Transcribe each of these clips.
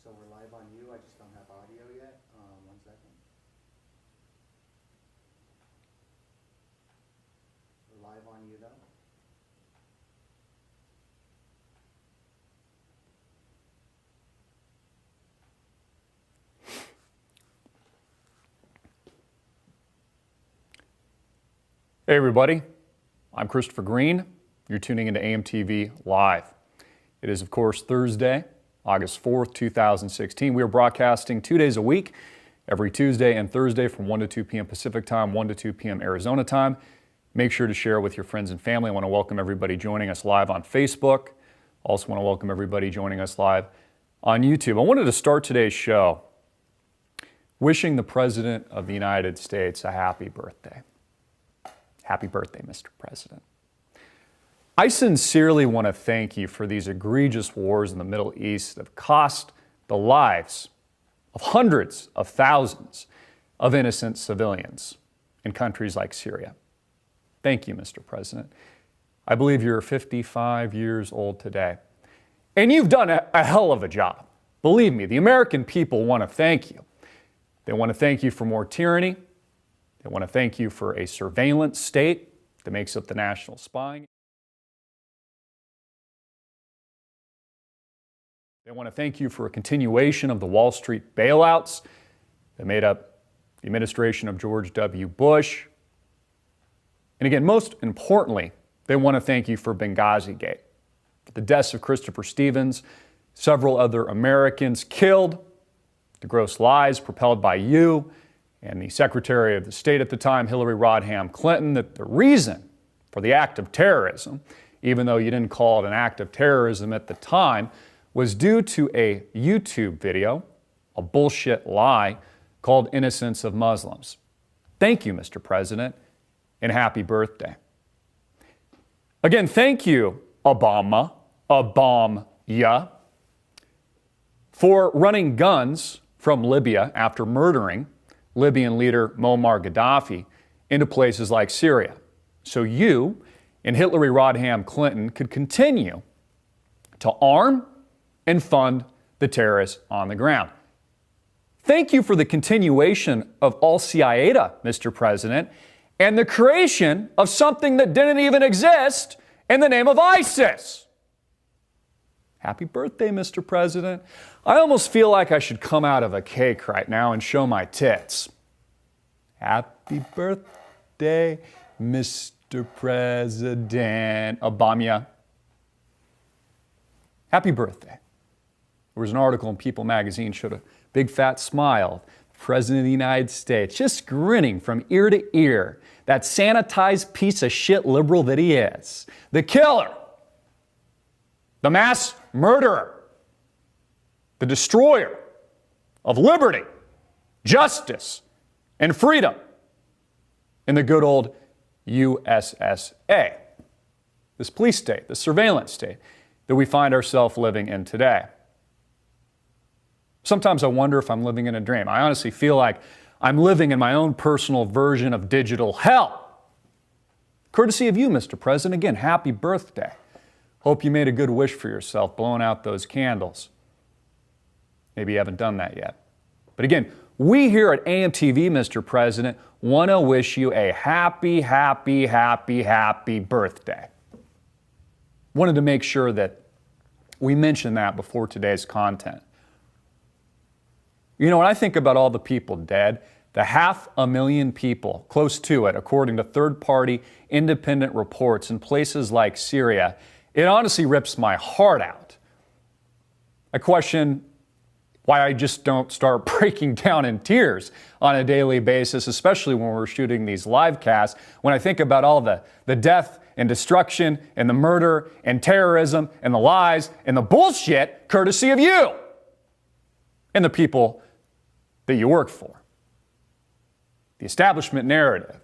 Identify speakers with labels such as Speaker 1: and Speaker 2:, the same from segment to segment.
Speaker 1: So we're live on you. I just don't have audio yet. 1 second. We're live on you though.
Speaker 2: Hey everybody, I'm Christopher Green. You're tuning into AMTV Live. It is of course Thursday, August 4th, 2016. We are broadcasting 2 days a week, every Tuesday and Thursday from 1 to 2 p.m. Pacific time, 1 to 2 p.m. Arizona time. Make sure to share it with your friends and family. I want to welcome everybody joining us live on Facebook. Also want to welcome everybody joining us live on YouTube. I wanted to start today's show wishing the President of the United States a happy birthday. Happy birthday, Mr. President. I sincerely want to thank you for these egregious wars in the Middle East that have cost the lives of hundreds of thousands of innocent civilians in countries like Syria. Thank you, Mr. President. I believe you're 55 years old today, and you've done a hell of a job. Believe me, the American people want to thank you. They want to thank you for more tyranny. They want to thank you for a surveillance state that makes up the national spying. They want to thank you for a continuation of the Wall Street bailouts that made up the administration of George W. Bush. And again, most importantly, they want to thank you for Benghazi Gate, the deaths of Christopher Stevens, several other Americans killed, the gross lies propelled by you and the Secretary of the State at the time, Hillary Rodham Clinton, that the reason for the act of terrorism, even though you didn't call it an act of terrorism at the time, was due to a YouTube video, a bullshit lie called Innocence of Muslims. Thank you, Mr. President, and happy birthday. Again, thank you, Obama, for running guns from Libya after murdering Libyan leader Muammar Gaddafi into places like Syria. So you and Hillary Rodham Clinton could continue to arm and fund the terrorists on the ground. Thank you for the continuation of Al-Qaeda, Mr. President, and the creation of something that didn't even exist in the name of ISIS. Happy birthday, Mr. President. I almost feel like I should come out of a cake right now and show my tits. Happy birthday, Mr. President Obama. Happy birthday. There was an article in People magazine showed a big fat smile, President of the United States, just grinning from ear to ear, that sanitized piece of shit liberal that he is. The killer, the mass murderer, the destroyer of liberty, justice, and freedom in the good old USSA, this police state, the surveillance state that we find ourselves living in today. Sometimes I wonder if I'm living in a dream. I honestly feel like I'm living in my own personal version of digital hell. Courtesy of you, Mr. President. Again, happy birthday. Hope you made a good wish for yourself, blowing out those candles. Maybe you haven't done that yet. But again, we here at AMTV, Mr. President, want to wish you a happy, happy, happy, happy birthday. Wanted to make sure that we mention that before today's content. You know, when I think about all the people dead, the 500,000 people, close to it, according to third-party independent reports in places like Syria, it honestly rips my heart out. I question why I just don't start breaking down in tears on a daily basis, especially when we're shooting these live casts, when I think about all the death and destruction and the murder and terrorism and the lies and the bullshit courtesy of you and the people that you work for. The establishment narrative.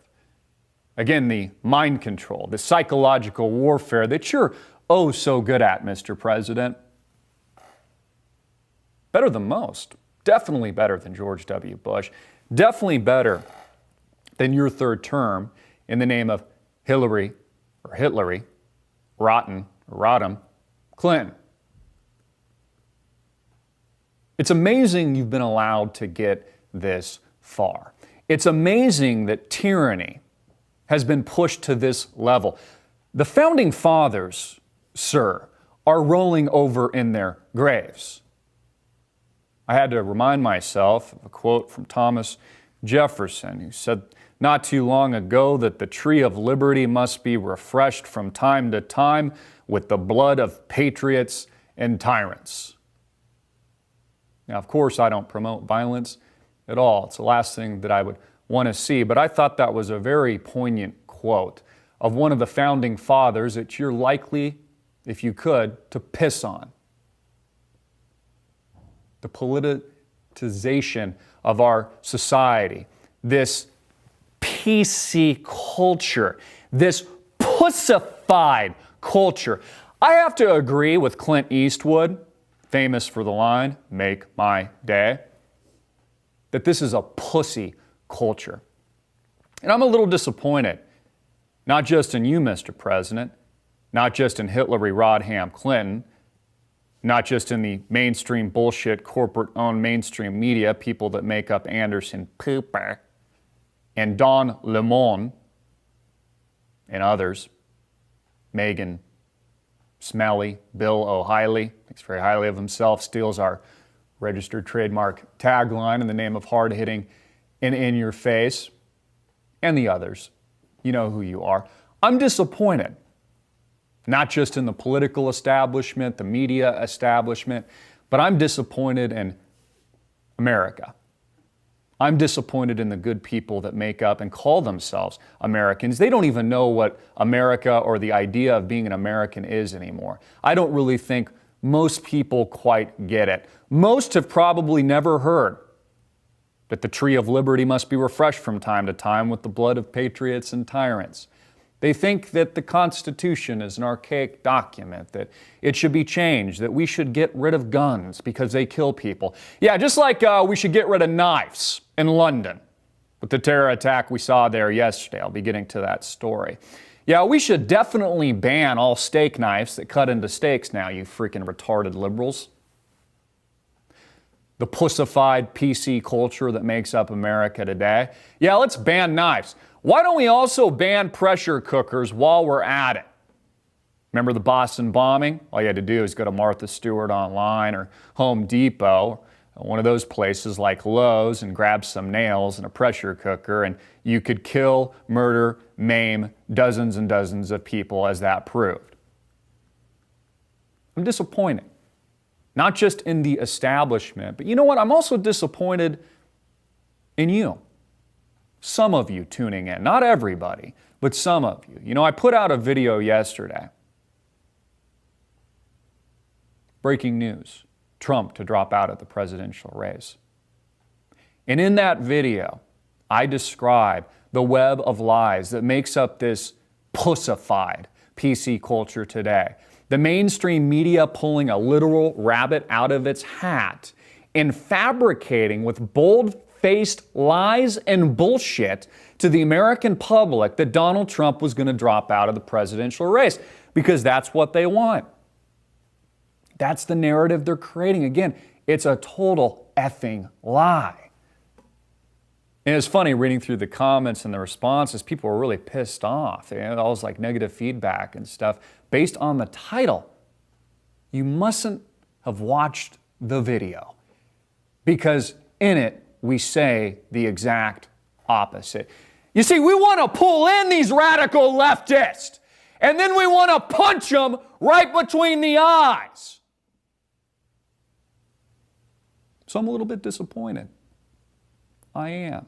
Speaker 2: Again, the mind control, the psychological warfare that you're oh so good at, Mr. President. Better than most. Definitely better than George W. Bush. Definitely better than your third term in the name of Hillary or Hitlery, Rodham Clinton. It's amazing you've been allowed to get this far. It's amazing that tyranny has been pushed to this level. The founding fathers, sir, are rolling over in their graves. I had to remind myself of a quote from Thomas Jefferson, who said not too long ago that the tree of liberty must be refreshed from time to time with the blood of patriots and tyrants. Now, of course, I don't promote violence at all. It's the last thing that I would want to see, but I thought that was a very poignant quote of one of the founding fathers that you're likely, if you could, to piss on. The politicization of our society, this PC culture, this pussified culture. I have to agree with Clint Eastwood, famous for the line, "Make my day," that this is a pussy culture. And I'm a little disappointed, not just in you, Mr. President, not just in Hillary Rodham Clinton, not just in the mainstream bullshit corporate-owned mainstream media, people that make up Anderson Cooper and Don Lemon and others, Megan Smelly, Bill O'Reilly, thinks very highly of himself, steals our registered trademark tagline in the name of hard-hitting and in your face, and the others. You know who you are. I'm disappointed, not just in the political establishment, the media establishment, but I'm disappointed in America. I'm disappointed in the good people that make up and call themselves Americans. They don't even know what America or the idea of being an American is anymore. I don't really think most people quite get it. Most have probably never heard that the tree of liberty must be refreshed from time to time with the blood of patriots and tyrants. They think that the Constitution is an archaic document, that it should be changed, that we should get rid of guns because they kill people. Yeah, just like we should get rid of knives in London with the terror attack we saw there yesterday. I'll be getting to that story. Yeah, we should definitely ban all steak knives that cut into steaks now, you freaking retarded liberals. The pussified PC culture that makes up America today. Yeah, let's ban knives. Why don't we also ban pressure cookers while we're at it? Remember the Boston bombing? All you had to do is go to Martha Stewart online or Home Depot, one of those places like Lowe's, and grab some nails and a pressure cooker, and you could kill, murder, maim dozens and dozens of people, as that proved. I'm disappointed. Not just in the establishment, but you know what? I'm also disappointed in you. Some of you tuning in, not everybody, but some of you. You know, I put out a video yesterday. Breaking news, Trump to drop out of the presidential race. And in that video, I describe the web of lies that makes up this pussified PC culture today. The mainstream media pulling a literal rabbit out of its hat and fabricating with bold-faced lies and bullshit to the American public that Donald Trump was going to drop out of the presidential race because that's what they want. That's the narrative they're creating. Again, it's a total effing lie. And it's funny reading through the comments and the responses, people were really pissed off. They had all this like negative feedback and stuff based on the title. You mustn't have watched the video because in it we say the exact opposite. You see, we want to pull in these radical leftists and then we want to punch them right between the eyes. So I'm a little bit disappointed. I am.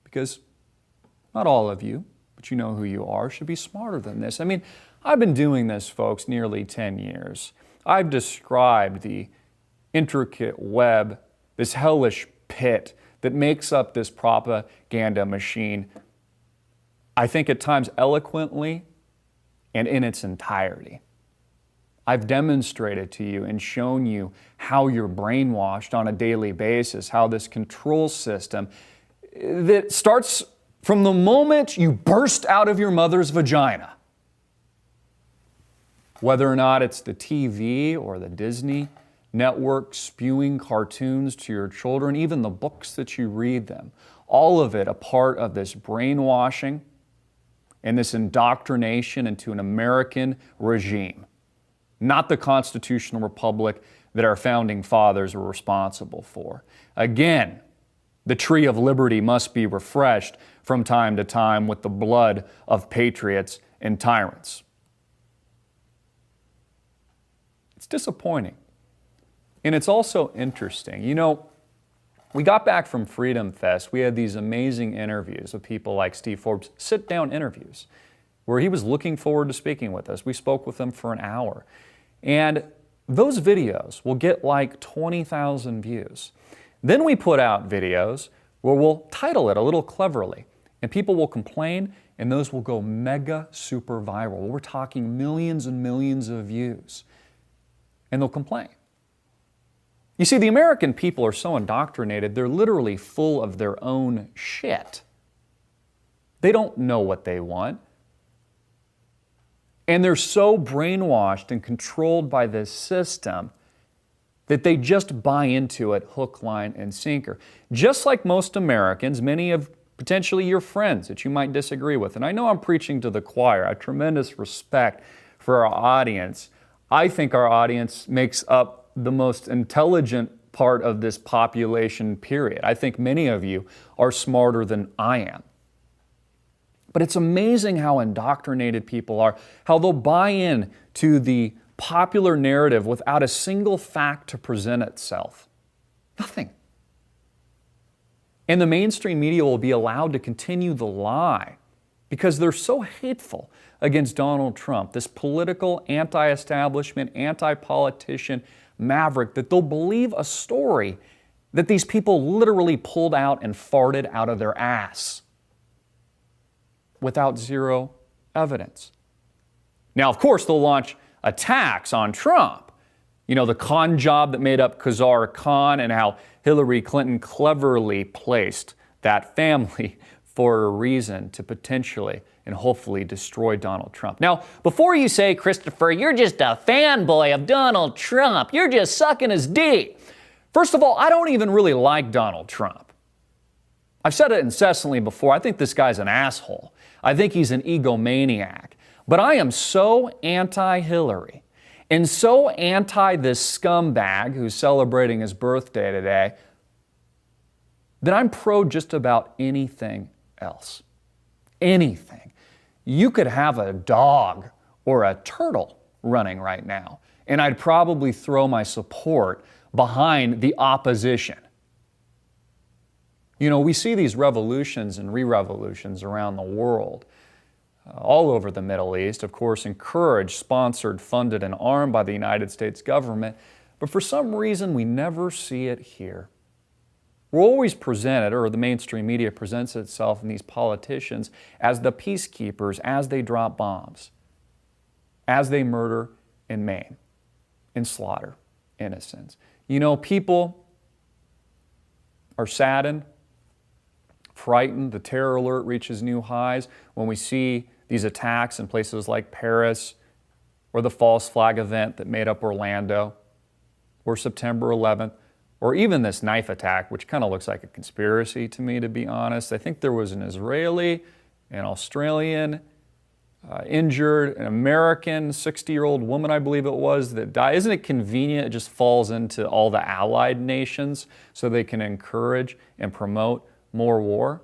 Speaker 2: Because not all of you, but you know who you are, should be smarter than this. I mean, I've been doing this, folks, nearly 10 years. I've described the intricate web, this hellish pit that makes up this propaganda machine, I think at times eloquently and in its entirety. I've demonstrated to you and shown you how you're brainwashed on a daily basis, how this control system that starts from the moment you burst out of your mother's vagina. Whether or not it's the TV or the Disney network spewing cartoons to your children, even the books that you read them, all of it a part of this brainwashing and this indoctrination into an American regime, not the constitutional republic that our founding fathers were responsible for. Again, the tree of liberty must be refreshed from time to time with the blood of patriots and tyrants. It's disappointing. And it's also interesting. You know, we got back from Freedom Fest. We had these amazing interviews with people like Steve Forbes, sit-down interviews, where he was looking forward to speaking with us. We spoke with him for an hour. And those videos will get like 20,000 views. Then we put out videos where we'll title it a little cleverly, and people will complain, and those will go mega super viral. We're talking millions and millions of views, and they'll complain. You see, the American people are so indoctrinated, they're literally full of their own shit. They don't know what they want. And they're so brainwashed and controlled by this system that they just buy into it hook, line, and sinker. Just like most Americans, many of potentially your friends that you might disagree with. And I know I'm preaching to the choir. I have tremendous respect for our audience. I think our audience makes up the most intelligent part of this population, period. I think many of you are smarter than I am. But it's amazing how indoctrinated people are, how they'll buy in to the popular narrative without a single fact to present itself. Nothing. And the mainstream media will be allowed to continue the lie because they're so hateful against Donald Trump, this political, anti-establishment, anti-politician maverick, that they'll believe a story that these people literally pulled out and farted out of their ass without zero evidence. Now, of course, they'll launch attacks on Trump. You know, the con job that made up Khazar Khan and how Hillary Clinton cleverly placed that family for a reason to potentially and hopefully destroy Donald Trump. Now, before you say, Christopher, you're just a fanboy of Donald Trump, you're just sucking his D. First of all, I don't even really like Donald Trump. I've said it incessantly before. I think this guy's an asshole. I think he's an egomaniac. But I am so anti-Hillary and so anti this scumbag who's celebrating his birthday today that I'm pro just about anything else. Anything. You could have a dog or a turtle running right now, and I'd probably throw my support behind the opposition. You know, we see these revolutions and re-revolutions around the world, all over the Middle East, of course, encouraged, sponsored, funded, and armed by the United States government, but for some reason we never see it here. We're always presented, or the mainstream media presents itself in these politicians as the peacekeepers as they drop bombs, as they murder and maim and slaughter innocents. You know, people are saddened, frightened. The terror alert reaches new highs when we see these attacks in places like Paris, or the false flag event that made up Orlando, or September 11th. Or even this knife attack, which kind of looks like a conspiracy to me, to be honest. I think there was an Israeli, an Australian, injured, an American 60-year-old woman, I believe it was, that died. Isn't it convenient? It just falls into all the allied nations so they can encourage and promote more war.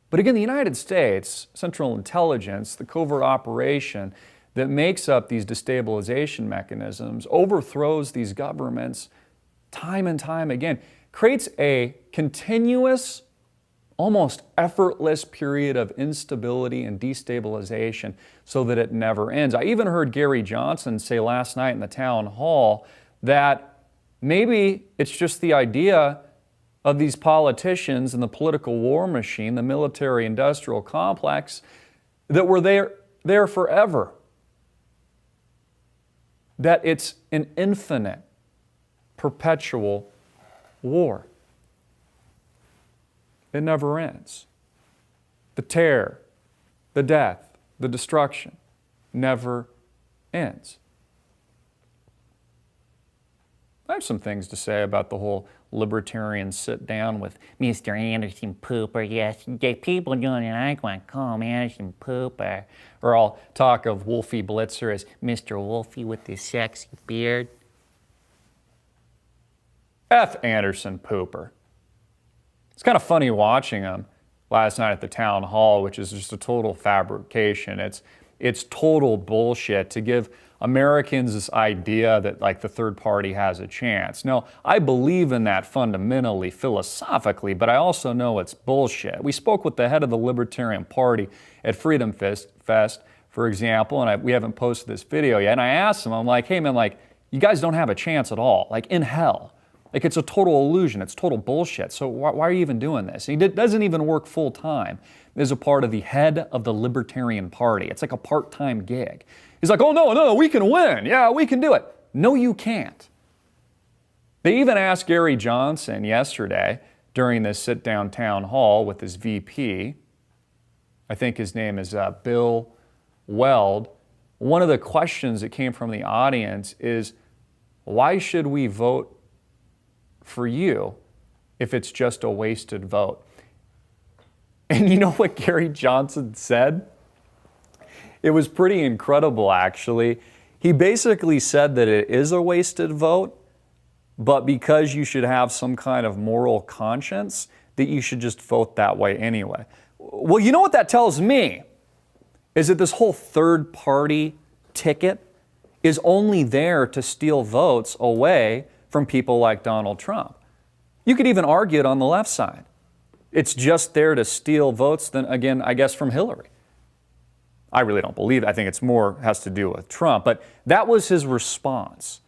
Speaker 2: But again, the United States, Central Intelligence, the covert operation that makes up these destabilization mechanisms, overthrows these governments time and time again, creates a continuous, almost effortless period of instability and destabilization so that it never ends. I even heard Gary Johnson say last night in the town hall that maybe it's just the idea of these politicians and the political war machine, the military-industrial complex, that we're there forever. That it's an infinite, perpetual war. It never ends. The terror, the death, the destruction never ends. I have some things to say about the whole libertarian sit down with
Speaker 3: Mr. Anderson Pooper, yes, the people don't like when I call him Anderson Pooper.
Speaker 2: or I'll talk of Wolfie Blitzer as
Speaker 3: Mr. Wolfie with his sexy beard.
Speaker 2: F. Anderson Pooper. It's kind of funny watching him last night at the town hall, which is just a total fabrication. It's total bullshit to give Americans this idea that like the third party has a chance. No, I believe in that fundamentally, philosophically, but I also know it's bullshit. We spoke with the head of the Libertarian Party at Freedom Fest, for example, and we haven't posted this video yet, and I asked him, I'm like, hey man, like, you guys don't have a chance at all, like in hell. Like it's a total illusion, it's total bullshit. So why are you even doing this? And he doesn't even work full time as a part of the head of the Libertarian Party. It's like a part-time gig. He's like, oh no, we can win. Yeah, we can do it. No, you can't. They even asked Gary Johnson yesterday during this sit-down town hall with his VP, I think his name is Bill Weld. One of the questions that came from the audience is, why should we vote for you if it's just a wasted vote? And you know what Gary Johnson said? It was pretty incredible, actually. He basically said that it is a wasted vote, but because you should have some kind of moral conscience, that you should just vote that way anyway. Well, you know what that tells me? Is that this whole third party ticket is only there to steal votes away from people like Donald Trump. You could even argue it on the left side. It's just there to steal votes, then again, I guess, from Hillary. I really don't believe it. I think it's more has to do with Trump. But that was his response.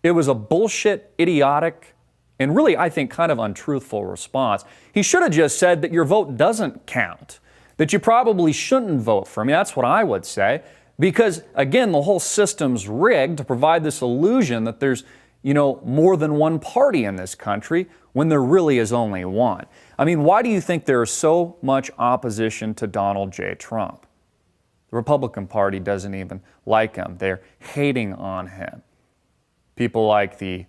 Speaker 2: It was a bullshit, idiotic, and really, I think, kind of untruthful response. He should have just said that your vote doesn't count, that you probably shouldn't vote for me. That's what I would say. Because, again, the whole system's rigged to provide this illusion that there's, more than one party in this country when there really is only one. I mean, why do you think there is so much opposition to Donald J. Trump? The Republican Party doesn't even like him. They're hating on him. People like the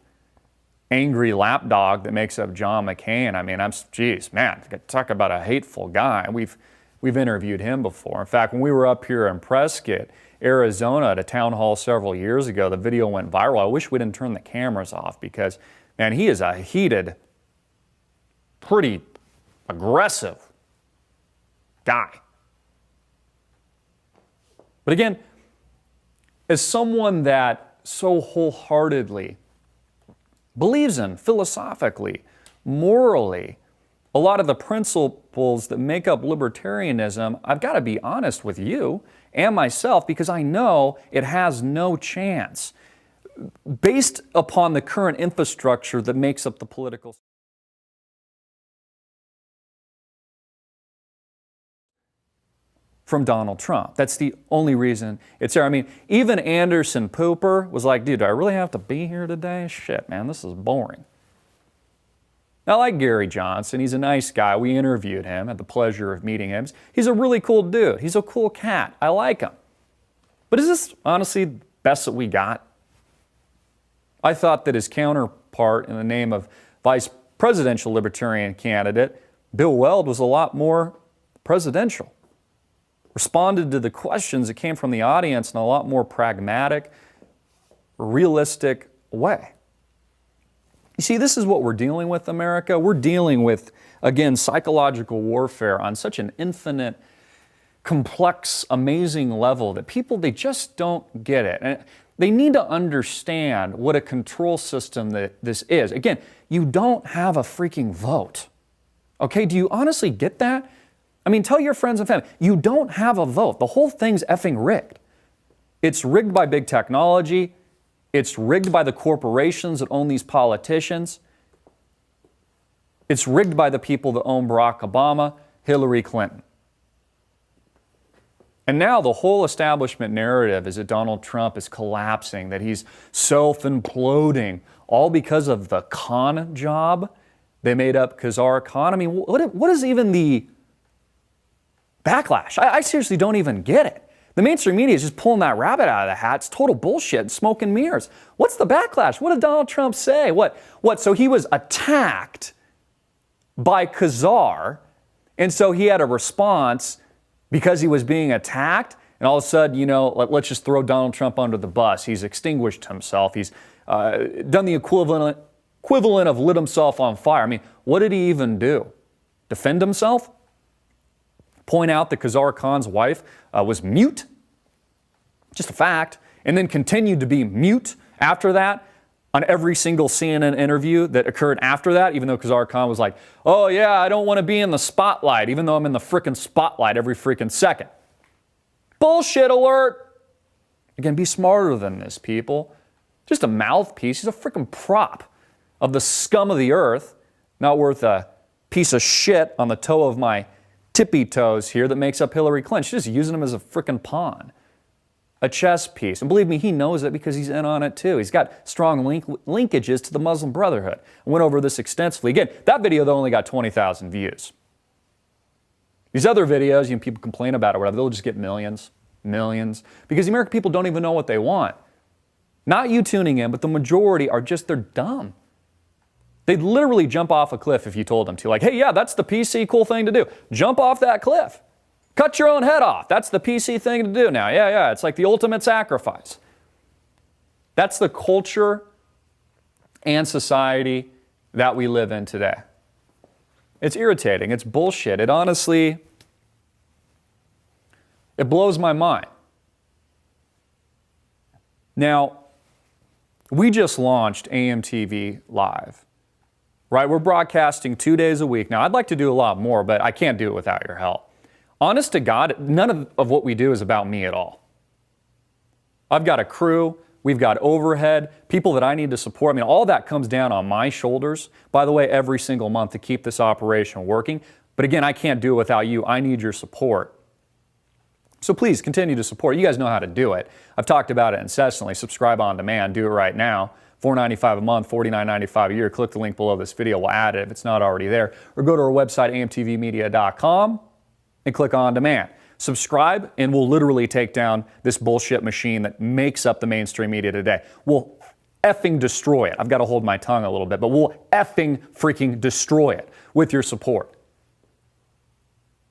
Speaker 2: angry lapdog that makes up John McCain. I mean, geez, man, talk about a hateful guy. We've interviewed him before. In fact, when we were up here in Prescott, Arizona at a town hall several years ago, the video went viral. I wish we didn't turn the cameras off because, man, he is a heated, pretty aggressive guy. But again, as someone that so wholeheartedly believes in philosophically, morally, a lot of the principles that make up libertarianism, I've got to be honest with you and myself because I know it has no chance based upon the current infrastructure that makes up the political system. From Donald Trump. That's the only reason it's there. I mean, even Anderson Pooper was like, dude, do I really have to be here today? Shit, man, this is boring. I like Gary Johnson. He's a nice guy. We interviewed him, had the pleasure of meeting him. He's a really cool dude. He's a cool cat. I like him. But is this honestly the best that we got? I thought that his counterpart in the name of vice presidential libertarian candidate, Bill Weld, was a lot more presidential. Responded to the questions that came from the audience in a lot more pragmatic, realistic way. You see, this is what we're dealing with, America. We're dealing with, again, psychological warfare on such an infinite, complex, amazing level that people, they just don't get it. And they need to understand what a control system that this is. Again, you don't have a freaking vote. Okay, do you honestly get that? I mean, tell your friends and family, you don't have a vote. The whole thing's effing rigged. It's rigged by big technology. It's rigged by the corporations that own these politicians. It's rigged by the people that own Barack Obama, Hillary Clinton. And now the whole establishment narrative is that Donald Trump is collapsing, that he's self-imploding, all because of the con job they made up because our economy. What is even the backlash? I seriously don't even get it. The mainstream media is just pulling that rabbit out of the hat. It's total bullshit and smoke and mirrors. What's the backlash? What did Donald Trump say? What? So he was attacked by Khazar, and so he had a response because he was being attacked, and all of a sudden, let's just throw Donald Trump under the bus. He's extinguished himself. He's done the equivalent of lit himself on fire. I mean, what did he even do? Defend himself? Point out that Khazar Khan's wife was mute? Just a fact. And then continued to be mute after that on every single CNN interview that occurred after that, even though Khazar Khan was like, oh yeah, I don't want to be in the spotlight, even though I'm in the frickin' spotlight every freaking second. Bullshit alert! Again, be smarter than this, people. Just a mouthpiece. He's a freaking prop of the scum of the earth, not worth a piece of shit on the toe of my tippy toes here that makes up Hillary Clinton. She's just using him as a freaking pawn, a chess piece. And believe me, he knows it because he's in on it too. He's got strong linkages to the Muslim Brotherhood. I went over this extensively. Again, that video though only got 20,000 views. These other videos, people complain about it, whatever, they'll just get millions, because the American people don't even know what they want. Not you tuning in, but the majority are just, they're dumb. They'd literally jump off a cliff if you told them to. Like, hey, yeah, that's the PC cool thing to do. Jump off that cliff. Cut your own head off. That's the PC thing to do now. Yeah, it's like the ultimate sacrifice. That's the culture and society that we live in today. It's irritating. It's bullshit. It honestly, it blows my mind. Now, we just launched AMTV Live. Right, we're broadcasting 2 days a week. Now, I'd like to do a lot more, but I can't do it without your help. Honest to God, none of what we do is about me at all. I've got a crew, we've got overhead, people that I need to support. I mean, all that comes down on my shoulders, by the way, every single month to keep this operation working. But again, I can't do it without you. I need your support. So please continue to support. You guys know how to do it. I've talked about it incessantly. Subscribe on demand. Do it right now. $4.95 a month, $49.95 a year. Click the link below this video. We'll add it if it's not already there. Or go to our website, amtvmedia.com, and click on demand. Subscribe, and we'll literally take down this bullshit machine that makes up the mainstream media today. We'll effing destroy it. I've got to hold my tongue a little bit, but we'll effing freaking destroy it with your support.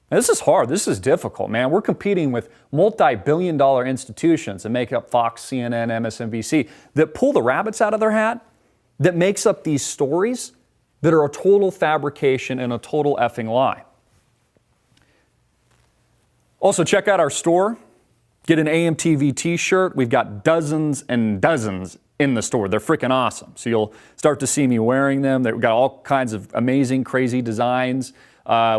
Speaker 2: Now, this is hard. This is difficult, man. We're competing with multi-billion-dollar institutions that make up Fox, CNN, MSNBC, that pull the rabbits out of their hat, that makes up these stories that are a total fabrication and a total effing lie. Also, check out our store. Get an AMTV t-shirt. We've got dozens and dozens in the store. They're freaking awesome. So you'll start to see me wearing them. They've got all kinds of amazing, crazy designs.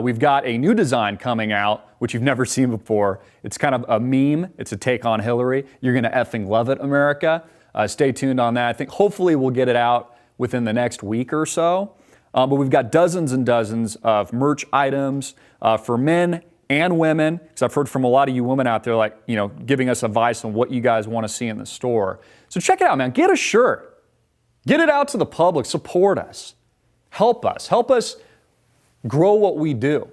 Speaker 2: We've got a new design coming out, which you've never seen before. It's kind of a meme. It's a take on Hillary. You're going to effing love it, America. Stay tuned on that. I think hopefully we'll get it out within the next week or so. But we've got dozens and dozens of merch items for men and women, because I've heard from a lot of you women out there, like, giving us advice on what you guys want to see in the store. So check it out, man. Get a shirt. Get it out to the public. Support us. Help us. Help us grow what we do.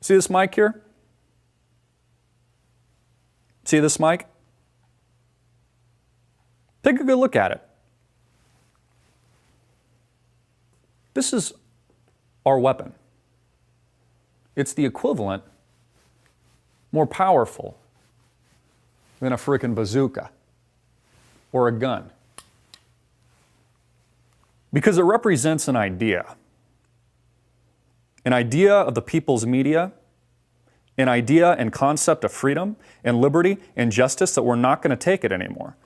Speaker 2: See this mic here? See this mic? Take a good look at it. This is our weapon. It's the equivalent, more powerful than a freaking bazooka or a gun. Because it represents an idea of the people's media, an idea and concept of freedom and liberty and justice, that we're not going to take it anymore.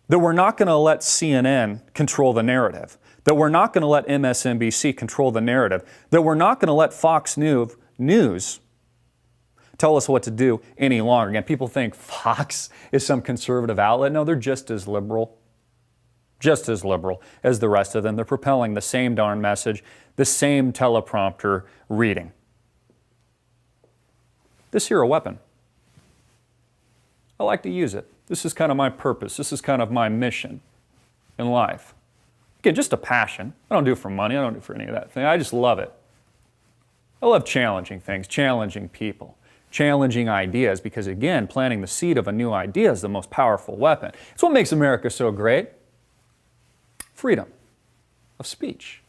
Speaker 2: That we're not going to let CNN control the narrative. That we're not going to let MSNBC control the narrative. That we're not going to let Fox News tell us what to do any longer. Again, people think Fox is some conservative outlet. No, they're just as liberal as the rest of them. They're propelling the same darn message, the same teleprompter reading. This here a weapon. I like to use it. This is kind of my purpose. This is kind of my mission in life. Again, just a passion. I don't do it for money. I don't do it for any of that thing. I just love it. I love challenging things, challenging people, challenging ideas, because again, planting the seed of a new idea is the most powerful weapon. It's what makes America so great. Freedom of speech.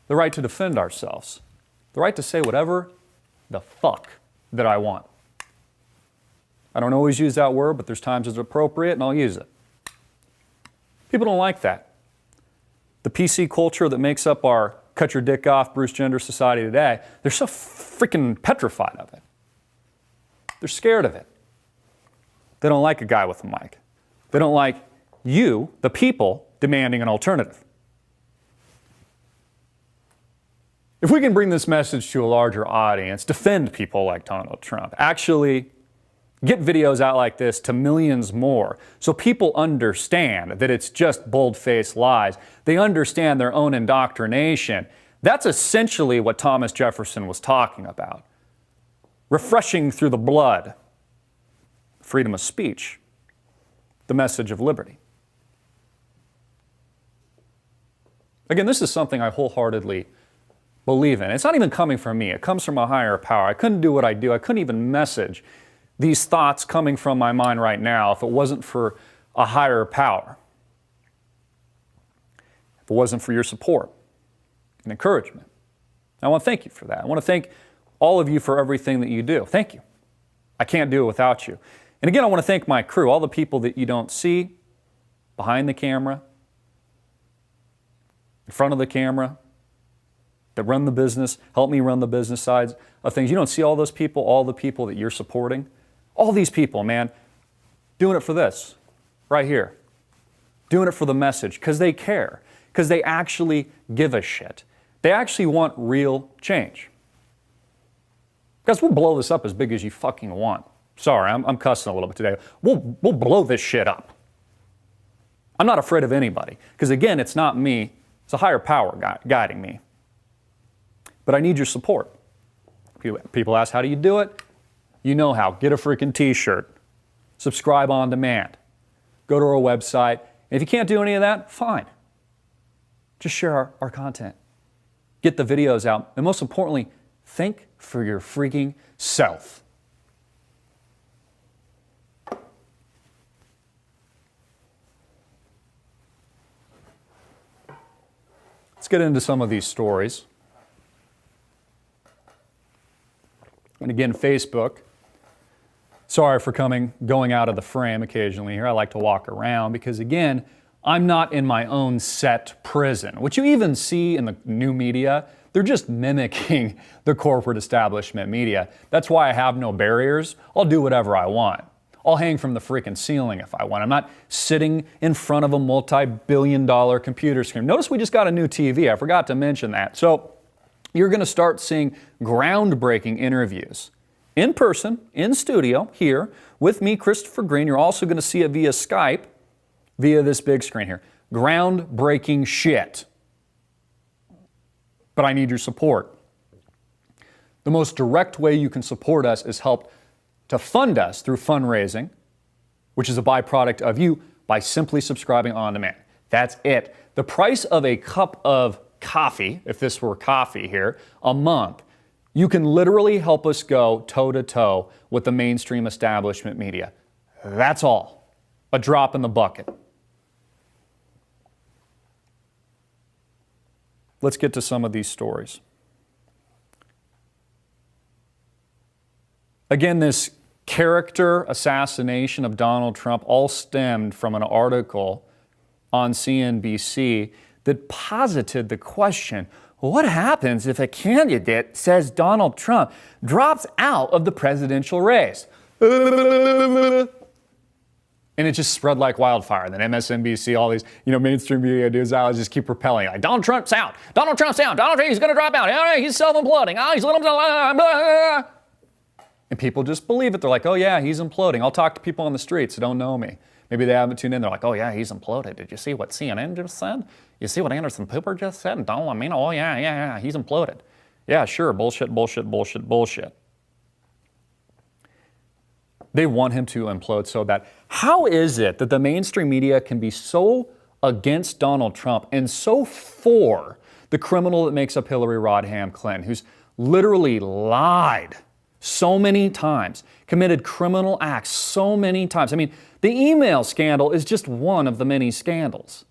Speaker 2: The right to defend ourselves. The right to say whatever the fuck that I want. I don't always use that word, but there's times it's appropriate and I'll use it. People don't like that. The PC culture that makes up our cut your dick off Bruce Jenner society today, they're so freaking petrified of it. They're scared of it. They don't like a guy with a mic. They don't like you, the people, demanding an alternative. If we can bring this message to a larger audience, defend people like Donald Trump, actually get videos out like this to millions more so people understand that it's just bold-faced lies. They understand their own indoctrination. That's essentially what Thomas Jefferson was talking about. Refreshing through the blood. Freedom of speech. The message of liberty. Again, this is something I wholeheartedly believe in. It's not even coming from me. It comes from a higher power. I couldn't do what I do. I couldn't even message these thoughts coming from my mind right now if it wasn't for a higher power. If it wasn't for your support and encouragement. I want to thank you for that. I want to thank all of you for everything that you do. Thank you. I can't do it without you. And again, I want to thank my crew, all the people that you don't see behind the camera, in front of the camera, that run the business, help me run the business sides of things. You don't see all those people, all the people that you're supporting. All these people, man, doing it for this, right here. Doing it for the message, because they care, because they actually give a shit. They actually want real change. Guys, we'll blow this up as big as you fucking want. Sorry, I'm cussing a little bit today. We'll blow this shit up. I'm not afraid of anybody, because again, it's not me. It's a higher power guiding me. But I need your support. People ask, how do you do it? You know how. Get a freaking t-shirt. Subscribe on demand. Go to our website. And if you can't do any of that, fine. Just share our content. Get the videos out. And most importantly, think for your freaking self. Let's get into some of these stories. And again, Facebook. Sorry for going out of the frame occasionally here. I like to walk around because, again, I'm not in my own set prison, which you even see in the new media. They're just mimicking the corporate establishment media. That's why I have no barriers. I'll do whatever I want. I'll hang from the freaking ceiling if I want. I'm not sitting in front of a multi-billion-dollar computer screen. Notice we just got a new TV. I forgot to mention that. So you're going to start seeing groundbreaking interviews in person, in studio, here, with me, Christopher Green. You're also going to see it via Skype, via this big screen here. Groundbreaking shit. But I need your support. The most direct way you can support us is help to fund us through fundraising, which is a byproduct of you by simply subscribing on demand. That's it. The price of a cup of coffee, if this were coffee here, a month, you can literally help us go toe-to-toe with the mainstream establishment media. That's all. A drop in the bucket. Let's get to some of these stories. Again, this character assassination of Donald Trump all stemmed from an article on CNBC that posited the question, what happens if a candidate says Donald Trump drops out of the presidential race? And it just spread like wildfire. Then MSNBC, all these mainstream media news outlets just keep propelling. Like, Donald Trump's out. Donald Trump's out. Donald Trump, he's going to drop out. He's self-imploding. And people just believe it. They're like, oh yeah, he's imploding. I'll talk to people on the streets who don't know me. Maybe they haven't tuned in. They're like, oh yeah, he's imploded. Did you see what CNN just said? You see what Anderson Cooper just said? And Donald Amino, oh yeah, he's imploded. Yeah, sure, bullshit. They want him to implode so bad. How is it that the mainstream media can be so against Donald Trump and so for the criminal that makes up Hillary Rodham Clinton, who's literally lied so many times, committed criminal acts so many times. I mean, the email scandal is just one of the many scandals.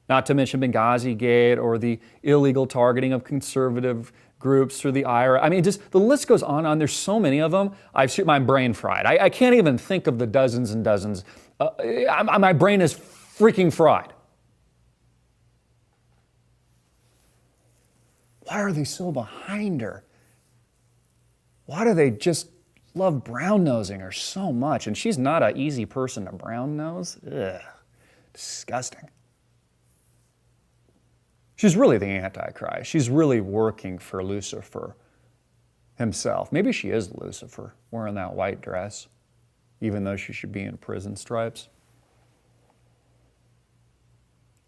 Speaker 2: Not to mention Benghazi Gate or the illegal targeting of conservative groups through the IRA. I mean, just the list goes on and on. There's so many of them. I shoot my brain fried. I can't even think of the dozens and dozens. My brain is freaking fried. Why are they so behind her? Why do they just love brown-nosing her so much? And she's not an easy person to brown-nose. Ugh, disgusting. She's really the Antichrist. She's really working for Lucifer himself. Maybe she is Lucifer, wearing that white dress, even though she should be in prison stripes.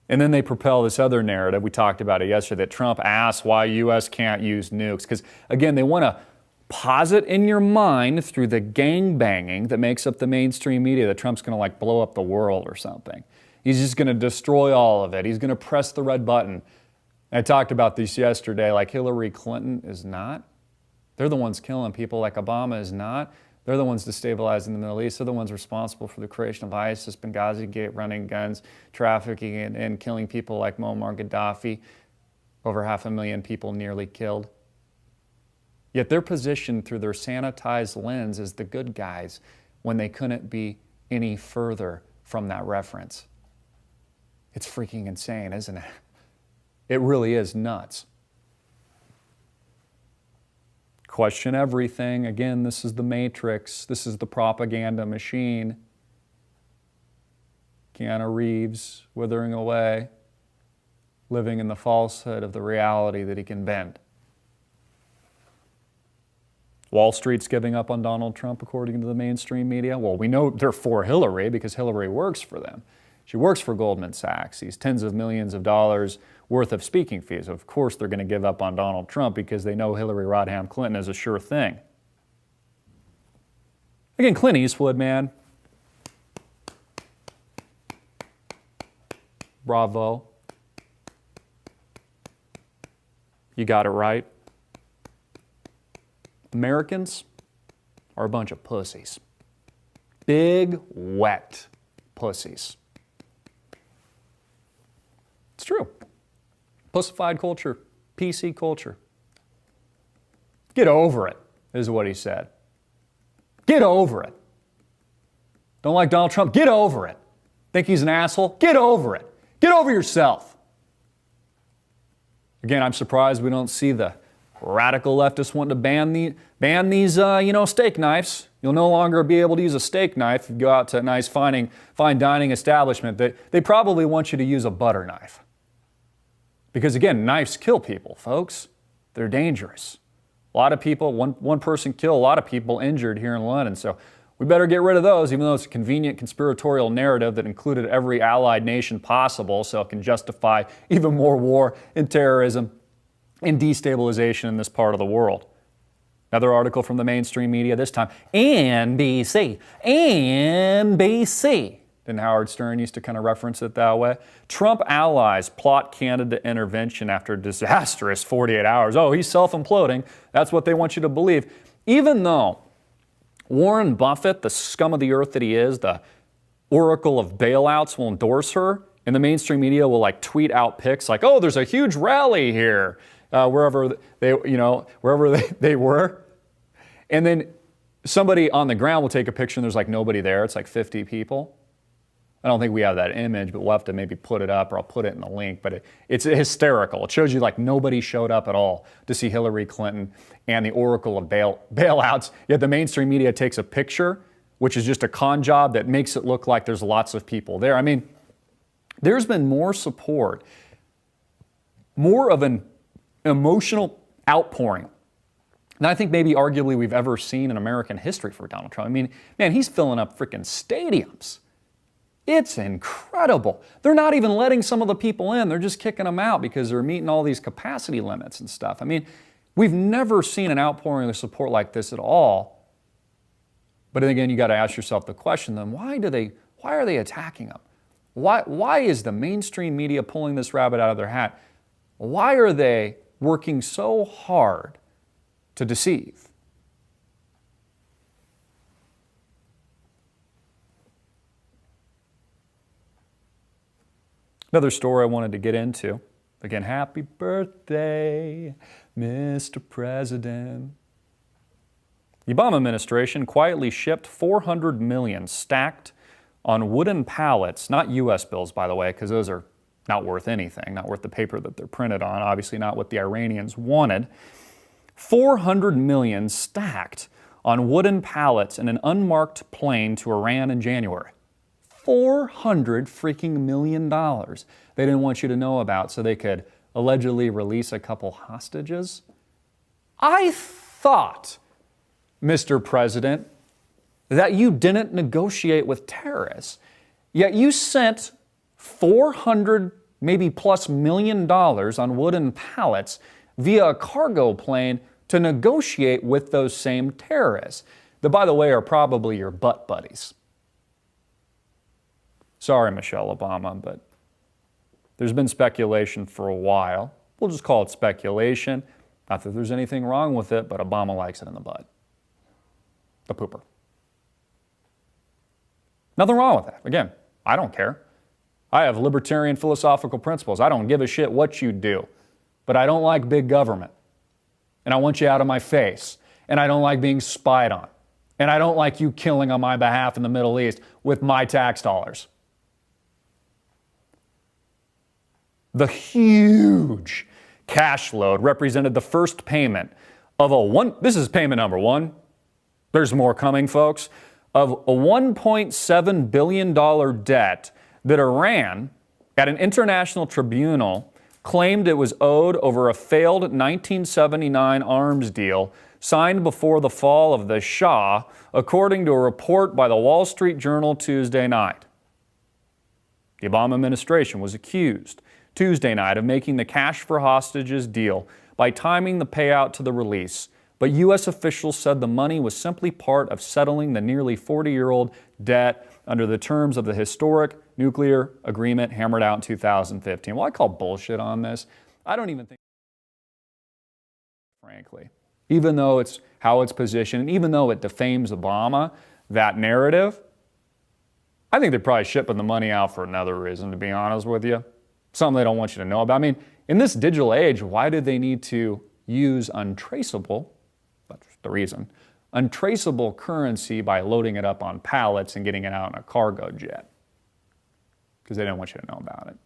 Speaker 2: And then they propel this other narrative, we talked about it yesterday, that Trump asks why U.S. can't use nukes. Because, again, they want to posit in your mind through the gangbanging that makes up the mainstream media that Trump's going to like blow up the world or something. He's just going to destroy all of it. He's going to press the red button. I talked about this yesterday, like Hillary Clinton is not. They're the ones killing people like Obama is not. They're the ones destabilizing the Middle East. They're the ones responsible for the creation of ISIS, Benghazi Gate, running guns, trafficking, and killing people like Muammar Gaddafi. Over 500,000 people nearly killed. Yet they're positioned through their sanitized lens as the good guys when they couldn't be any further from that reference. It's freaking insane, isn't it? It really is nuts. Question everything. Again, this is the Matrix. This is the propaganda machine. Keanu Reeves withering away, living in the falsehood of the reality that he can bend. Wall Street's giving up on Donald Trump, according to the mainstream media. Well, we know they're for Hillary because Hillary works for them. She works for Goldman Sachs, these tens of millions of dollars worth of speaking fees. Of course, they're going to give up on Donald Trump because they know Hillary Rodham Clinton is a sure thing. Again, Clint Eastwood, man. Bravo. You got it right. Americans are a bunch of pussies. Big, wet pussies. It's true. Pussified culture, PC culture. Get over it, is what he said. Get over it. Don't like Donald Trump? Get over it. Think he's an asshole? Get over it. Get over yourself. Again, I'm surprised we don't see the radical leftists wanting to ban these steak knives. You'll no longer be able to use a steak knife if you go out to a nice fine dining establishment. They probably want you to use a butter knife. Because again, knives kill people, folks. They're dangerous. A lot of people, one person killed, a lot of people injured here in London. So we better get rid of those, even though it's a convenient conspiratorial narrative that included every allied nation possible, so it can justify even more war and terrorism and destabilization in this part of the world. Another article from the mainstream media, this time NBC. Didn't Howard Stern used to kind of reference it that way? Trump allies plot candidate intervention after disastrous 48 hours. Oh, he's self-imploding. That's what they want you to believe. Even though Warren Buffett, the scum of the earth that he is, the oracle of bailouts, will endorse her, and the mainstream media will like tweet out pics like, oh, there's a huge rally here, wherever they were. And then somebody on the ground will take a picture and there's like nobody there. It's like 50 people. I don't think we have that image, but we'll have to maybe put it up, or I'll put it in the link. But it's hysterical. It shows you like nobody showed up at all to see Hillary Clinton and the oracle of bailouts. Yet the mainstream media takes a picture, which is just a con job that makes it look like there's lots of people there. I mean, there's been more support, more of an emotional outpouring than I think maybe arguably we've ever seen in American history for Donald Trump. I mean, man, he's filling up freaking stadiums. It's incredible. They're not even letting some of the people in. They're just kicking them out because they're meeting all these capacity limits and stuff. I mean, we've never seen an outpouring of support like this at all. But then again, you got to ask yourself the question then, why are they attacking them? Why is the mainstream media pulling this rabbit out of their hat? Why are they working so hard to deceive? Another story I wanted to get into. Again, happy birthday, Mr. President. The Obama administration quietly shipped 400 million stacked on wooden pallets, not U.S. bills, by the way, because those are not worth anything, not worth the paper that they're printed on, obviously not what the Iranians wanted. 400 million stacked on wooden pallets in an unmarked plane to Iran in January. 400 freaking million dollars they didn't want you to know about so they could allegedly release a couple hostages. I thought, Mr. President, that you didn't negotiate with terrorists, yet you sent 400 maybe plus million dollars on wooden pallets via a cargo plane to negotiate with those same terrorists that, by the way, are probably your butt buddies. Sorry, Michelle Obama, but there's been speculation for a while. We'll just call it speculation. Not that there's anything wrong with it, but Obama likes it in the butt. The pooper. Nothing wrong with that. Again, I don't care. I have libertarian philosophical principles. I don't give a shit what you do. But I don't like big government. And I want you out of my face. And I don't like being spied on. And I don't like you killing on my behalf in the Middle East with my tax dollars. The huge cash load represented the first payment of this is payment number one. There's more coming, folks, of a $1.7 billion debt that Iran, at an international tribunal, claimed it was owed over a failed 1979 arms deal signed before the fall of the Shah, according to a report by the Wall Street Journal Tuesday night. The Obama administration was accused Tuesday night of making the cash for hostages deal by timing the payout to the release, but U.S. officials said the money was simply part of settling the nearly 40-year-old debt under the terms of the historic nuclear agreement hammered out in 2015. Well, I call bullshit on this. I don't even think, frankly, even though it's how it's positioned, and even though it defames Obama, that narrative, I think they're probably shipping the money out for another reason, to be honest with you. Something they don't want you to know about. I mean, in this digital age, why do they need to use untraceable, that's the reason, untraceable currency by loading it up on pallets and getting it out in a cargo jet? Because they don't want you to know about it.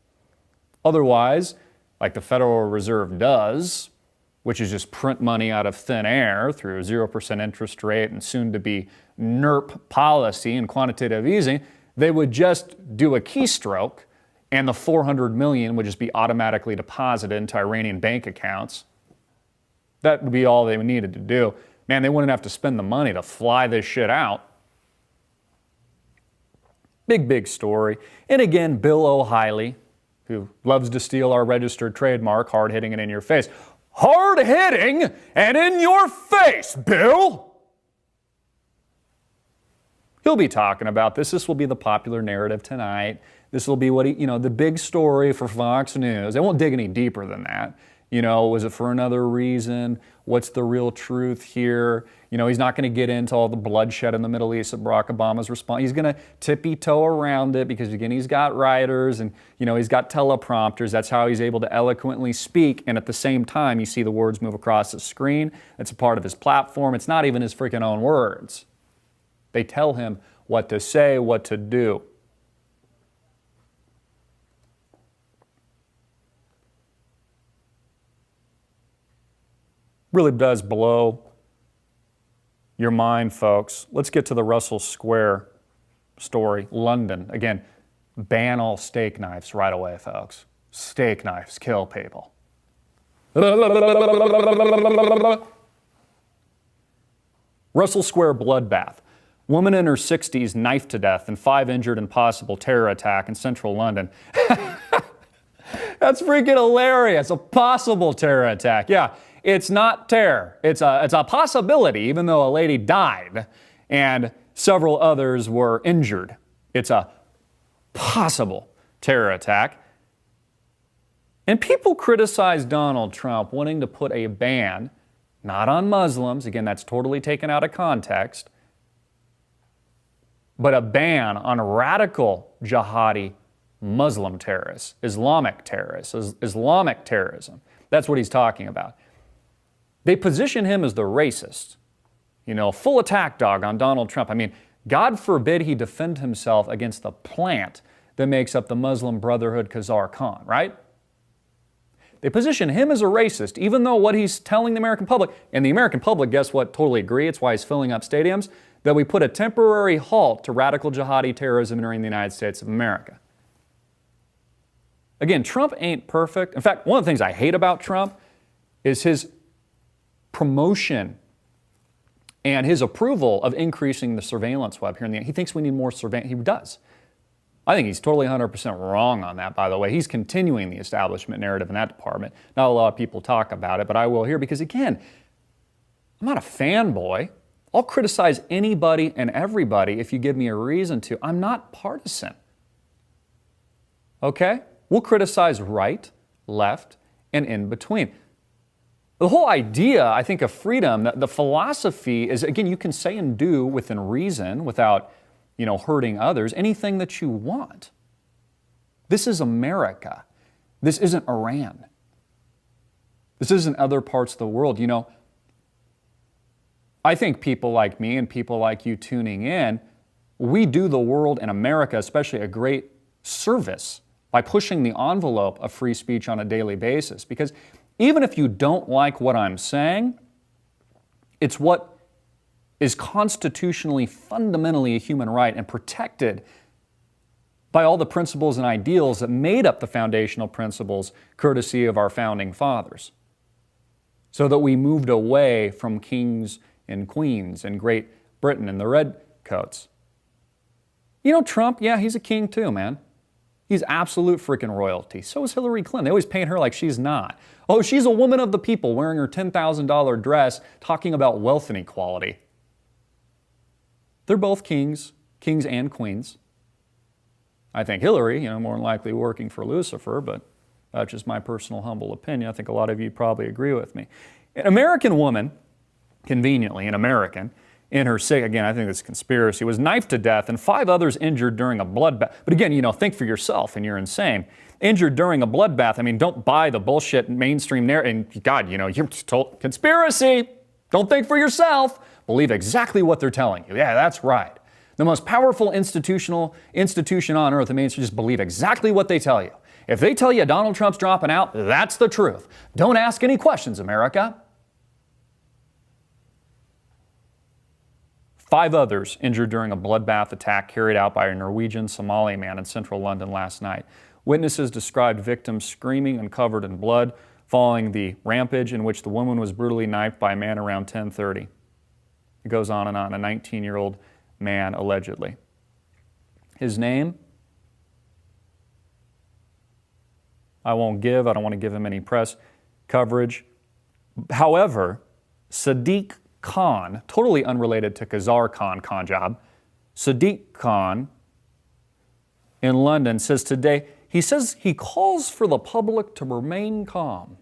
Speaker 2: Otherwise, like the Federal Reserve does, which is just print money out of thin air through 0% interest rate and soon to be NERP policy and quantitative easing, they would just do a keystroke and the 400 million would just be automatically deposited into Iranian bank accounts. That would be all they needed to do. Man, they wouldn't have to spend the money to fly this shit out. Big story. And again, Bill O'Reilly, who loves to steal our registered trademark, hard-hitting it in your face. Hard-hitting and in your face, Bill! He'll be talking about this. This will be the popular narrative tonight. This will be what the big story for Fox News. They won't dig any deeper than that. Was it for another reason? What's the real truth here? He's not going to get into all the bloodshed in the Middle East that Barack Obama's response. He's going to tippy-toe around it because, again, he's got writers and, he's got teleprompters. That's how he's able to eloquently speak. And at the same time, you see the words move across the screen. It's a part of his platform. It's not even his freaking own words. They tell him what to say, what to do. Really does blow your mind, folks. Let's get to the Russell Square story. London. Again, ban all steak knives right away, folks. Steak knives kill people. Russell Square bloodbath. Woman in her 60s knifed to death and 5 injured in possible terror attack in central London. That's freaking hilarious. A possible terror attack. Yeah. It's not terror. It's a possibility, even though a lady died and several others were injured. It's a possible terror attack. And people criticize Donald Trump wanting to put a ban, not on Muslims, again, that's totally taken out of context, but a ban on radical jihadi Muslim terrorists, Islamic terrorists, Islamic terrorism. That's what he's talking about. They position him as the racist, full attack dog on Donald Trump. I mean, God forbid he defend himself against the plant that makes up the Muslim Brotherhood Khazar Khan, right? They position him as a racist, even though what he's telling the American public, and the American public, guess what, totally agree, it's why he's filling up stadiums, that we put a temporary halt to radical jihadi terrorism entering the United States of America. Again, Trump ain't perfect. In fact, one of the things I hate about Trump is his promotion and his approval of increasing the surveillance web here in the United States. He thinks we need more surveillance. He does. I think he's totally 100% wrong on that, by the way. He's continuing the establishment narrative in that department. Not a lot of people talk about it, but I will here because, again, I'm not a fanboy. I'll criticize anybody and everybody if you give me a reason to. I'm not partisan. Okay? We'll criticize right, left, and in between. The whole idea, I think, of freedom, the philosophy is, again, you can say and do within reason without, hurting others, anything that you want. This is America. This isn't Iran. This isn't other parts of the world. I think people like me and people like you tuning in, we do the world and America, especially, a great service by pushing the envelope of free speech on a daily basis. Because even if you don't like what I'm saying, it's what is constitutionally, fundamentally a human right and protected by all the principles and ideals that made up the foundational principles courtesy of our founding fathers. So that we moved away from kings and queens in Great Britain and the redcoats. Trump, yeah, he's a king too, man. He's absolute freaking royalty. So is Hillary Clinton. They always paint her like she's not. Oh, she's a woman of the people wearing her $10,000 dress talking about wealth inequality. They're both kings and queens. I think Hillary, more than likely working for Lucifer, but that's just my personal humble opinion. I think a lot of you probably agree with me. An American woman, conveniently an American, in her sick, again, I think this conspiracy, was knifed to death and 5 others injured during a bloodbath. But again, think for yourself and you're insane. Injured during a bloodbath, don't buy the bullshit mainstream narrative. And God, you're told conspiracy. Don't think for yourself. Believe exactly what they're telling you. Yeah, that's right. The most powerful institution on earth, the mainstream, just believe exactly what they tell you. If they tell you Donald Trump's dropping out, that's the truth. Don't ask any questions, America. 5 others injured during a bloodbath attack carried out by a Norwegian Somali man in central London last night. Witnesses described victims screaming and covered in blood following the rampage in which the woman was brutally knifed by a man around 10:30. It goes on and on, a 19-year-old man allegedly. His name, I don't want to give him any press coverage. However, Sadiq Khan, totally unrelated to Khazar Khan job, Sadiq Khan in London says today, he says he calls for the public to remain calm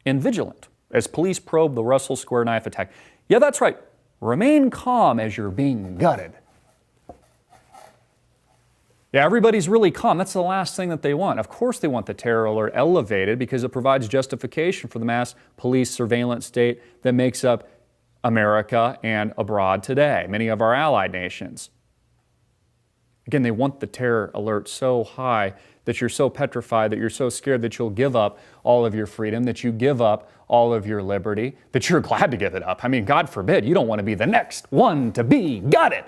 Speaker 2: and vigilant as police probe the Russell Square knife attack. Yeah, that's right. Remain calm as you're being gutted. Yeah, everybody's really calm. That's the last thing that they want. Of course they want the terror alert elevated because it provides justification for the mass police surveillance state that makes up America and abroad today, many of our allied nations. Again, they want the terror alert so high that you're so petrified, that you're so scared that you'll give up all of your freedom, that you give up all of your liberty, that you're glad to give it up. God forbid, you don't want to be the next one to be gutted.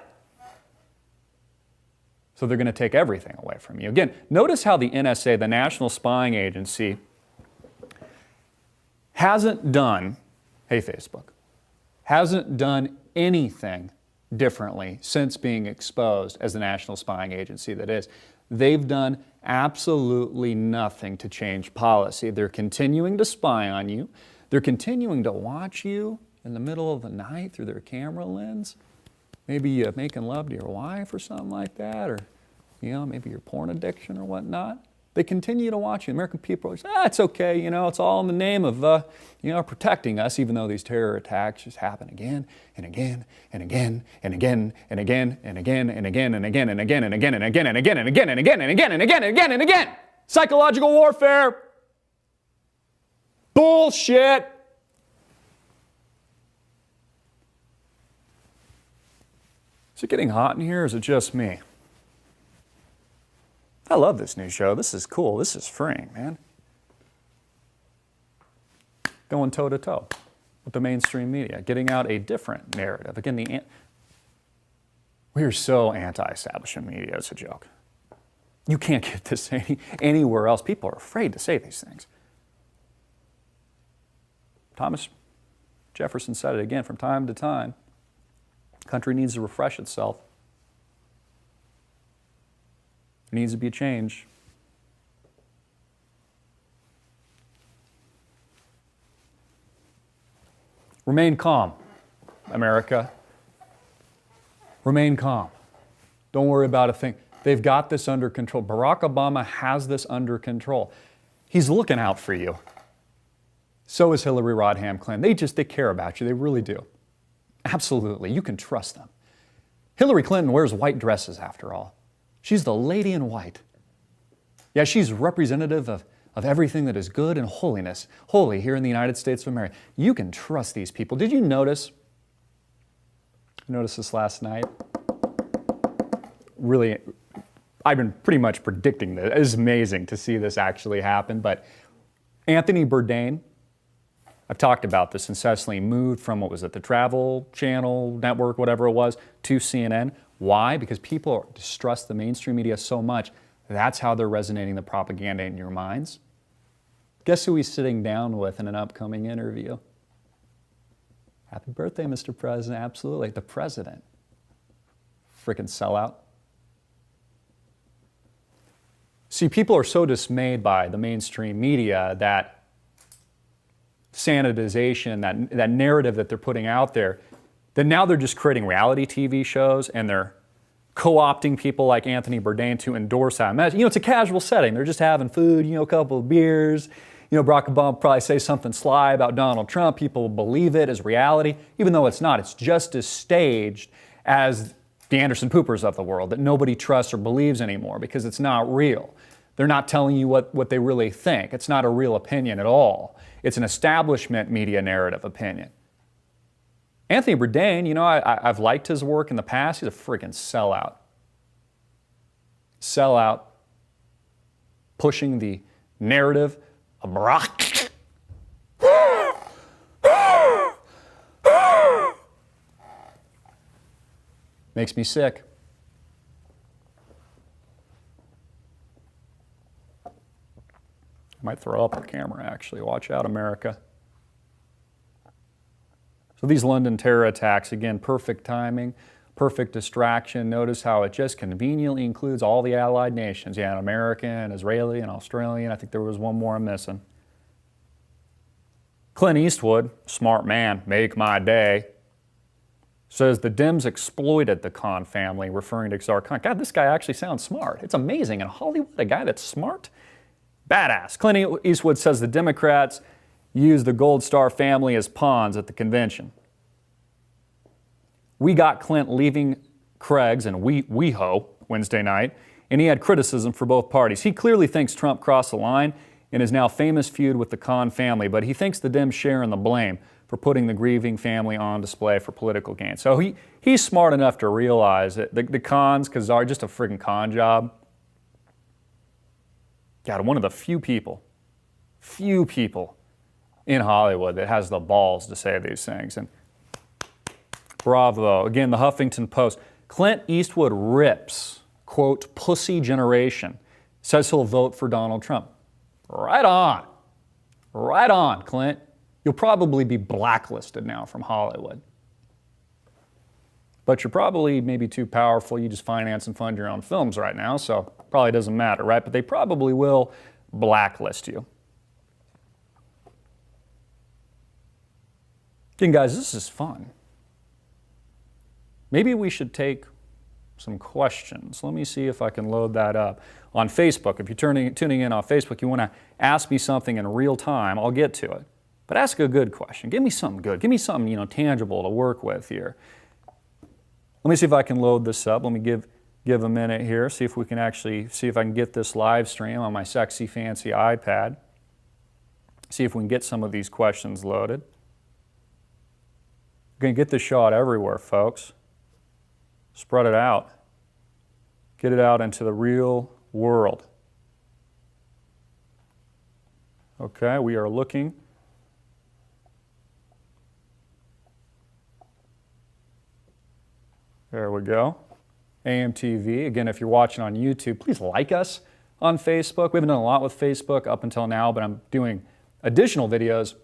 Speaker 2: So they're going to take everything away from you. Again, notice how the NSA, the National Spying Agency, hasn't done, hey Facebook, hasn't done anything differently since being exposed as the National Spying Agency that is. They've done absolutely nothing to change policy. They're continuing to spy on you. They're continuing to watch you in the middle of the night through their camera lens. Maybe making love to your wife or something like that, or maybe your porn addiction or whatnot. They continue to watch you. American people are saying, it's okay, it's all in the name of, protecting us, even though these terror attacks just happen again and again and again and again and again and again and again and again and again and again and again and again and again and again and again and again and again and again. Psychological warfare. Bullshit. Is it getting hot in here or is it just me? I love this new show. This is cool. This is freeing, man. Going toe to toe with the mainstream media, getting out a different narrative. Again, we are so anti-establishment media. It's a joke. You can't get this anywhere else. People are afraid to say these things. Thomas Jefferson said it again from time to time. The country needs to refresh itself. There needs to be a change. Remain calm, America. Remain calm. Don't worry about a thing. They've got this under control. Barack Obama has this under control. He's looking out for you. So is Hillary Rodham Clinton. They care about you. They really do. Absolutely. You can trust them. Hillary Clinton wears white dresses, after all. She's the lady in white. Yeah, she's representative of everything that is good and holy here in the United States of America. You can trust these people. Did you notice? I noticed this last night. Really, I've been pretty much predicting this. It's amazing to see this actually happen. But Anthony Bourdain, I've talked about this incessantly, moved from, what was it, the Travel Channel Network, whatever it was, to CNN. Why? Because people distrust the mainstream media so much. That's how they're resonating the propaganda in your minds. Guess who he's sitting down with in an upcoming interview? Happy birthday, Mr. President. Absolutely. The president. Freaking sellout. See, people are so dismayed by the mainstream media, that sanitization, that narrative that they're putting out there, that now they're just creating reality TV shows and they're co-opting people like Anthony Bourdain to endorse that message. It's a casual setting. They're just having food, a couple of beers. Barack Obama will probably say something sly about Donald Trump. People will believe it as reality, even though it's not. It's just as staged as the Anderson Poopers of the world that nobody trusts or believes anymore because it's not real. They're not telling you what they really think. It's not a real opinion at all. It's an establishment media narrative opinion. Anthony Bourdain, I've liked his work in the past. He's a freaking sellout. Sellout. Pushing the narrative of Barack. Makes me sick. I might throw up the camera, actually. Watch out, America. So these London terror attacks, again, perfect timing, perfect distraction. Notice how it just conveniently includes all the allied nations. Yeah, an American, an Israeli, an Australian. I think there was one more I'm missing. Clint Eastwood, smart man, make my day, says the Dems exploited the Khan family, referring to Czar Khan. God, this guy actually sounds smart. It's amazing. In Hollywood, a guy that's smart? Badass. Clint Eastwood says the Democrats used the Gold Star family as pawns at the convention. We got Clint leaving Craig's and WeHo Wednesday night, and he had criticism for both parties. He clearly thinks Trump crossed the line in his now famous feud with the Khan family, but he thinks the Dems share in the blame for putting the grieving family on display for political gain. So he's smart enough to realize that the Khans, because they're just a friggin' con job. God, one of the few people in Hollywood that has the balls to say these things. And bravo. Again, the Huffington Post. Clint Eastwood rips, quote, pussy generation, says he'll vote for Donald Trump. Right on. Right on, Clint. You'll probably be blacklisted now from Hollywood. But you're probably maybe too powerful. You just finance and fund your own films right now, so probably doesn't matter, right? But they probably will blacklist you. Again, guys, this is fun. Maybe we should take some questions. Let me see if I can load that up. On Facebook, if you're tuning in on Facebook, you want to ask me something in real time, I'll get to it. But ask a good question. Give me something good. Give me something, tangible to work with here. Let me see if I can load this up. Let me give a minute here, see if we can actually, see if I can get this live stream on my sexy, fancy iPad. See if we can get some of these questions loaded. We're going to get this shot everywhere, folks. Spread it out. Get it out into the real world. Okay, we are looking. There we go. AMTV. Again, if you're watching on YouTube, please like us on Facebook. We haven't done a lot with Facebook up until now, but I'm doing additional videos